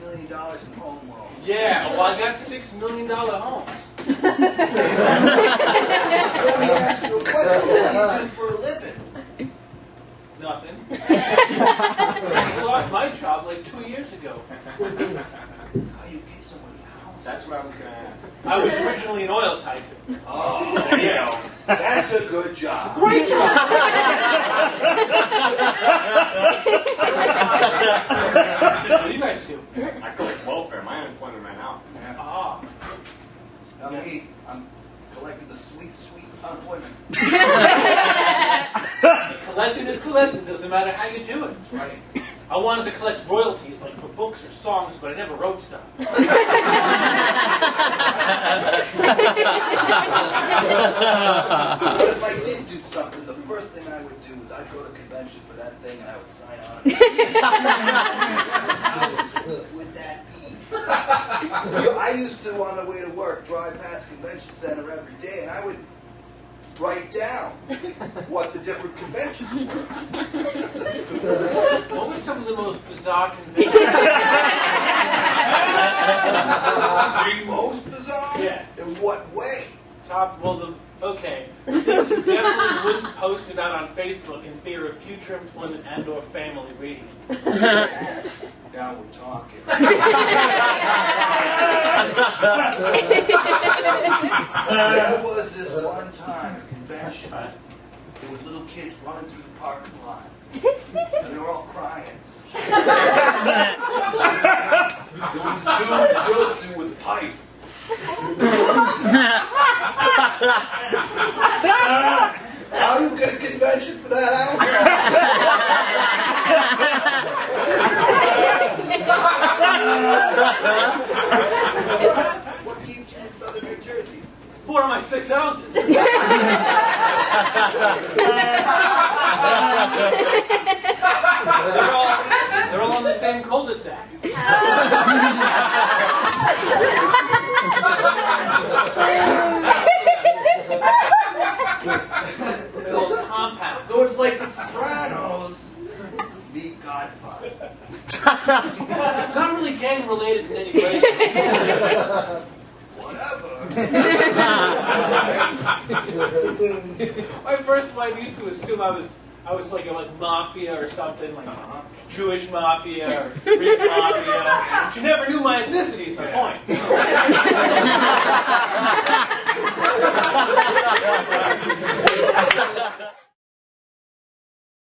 million in home loans. Yeah, well, I got $6 million homes. Let me ask you a question. What do you do for a living? Nothing. I lost my job like 2 years ago. How you get so many houses? That's what I was going to ask. I was originally an oil tycoon. Oh, There you go. that's a good job. Great job. What do you guys do? I collect welfare. My unemployment ran out. Ah. Now me, I'm collecting the sweet, sweet unemployment. Collecting is collecting. Doesn't matter how you do it. That's right. I wanted to collect royalties, like for books or songs, but I never wrote stuff. But if I did do something, the first thing I would do is I'd go to convention for that thing and I would sign on. How sweet would that be? I used to, on the way to work, drive past Convention Center every day and I would write down what the different conventions were. What were some of the most bizarre conventions? The most bizarre? Yeah. In what way? Okay. Things you definitely wouldn't post about on Facebook in fear of future employment and or family reading. Now we're talking. There was this one time at a convention. There was little kids running through the parking lot. And they were all crying. There was a dude in a real suit with a pipe. How do you get a convention for that house? What keeps you in southern New Jersey? 4 of my 6 houses. They're all on the same cul-de-sac. They're little compounds. So it's like The Sopranos meet Godfather. It's not really gang related in any way. Whatever. My first wife used to assume I was like mafia or something, like Jewish mafia or Greek mafia. She never knew my ethnicity, is my point.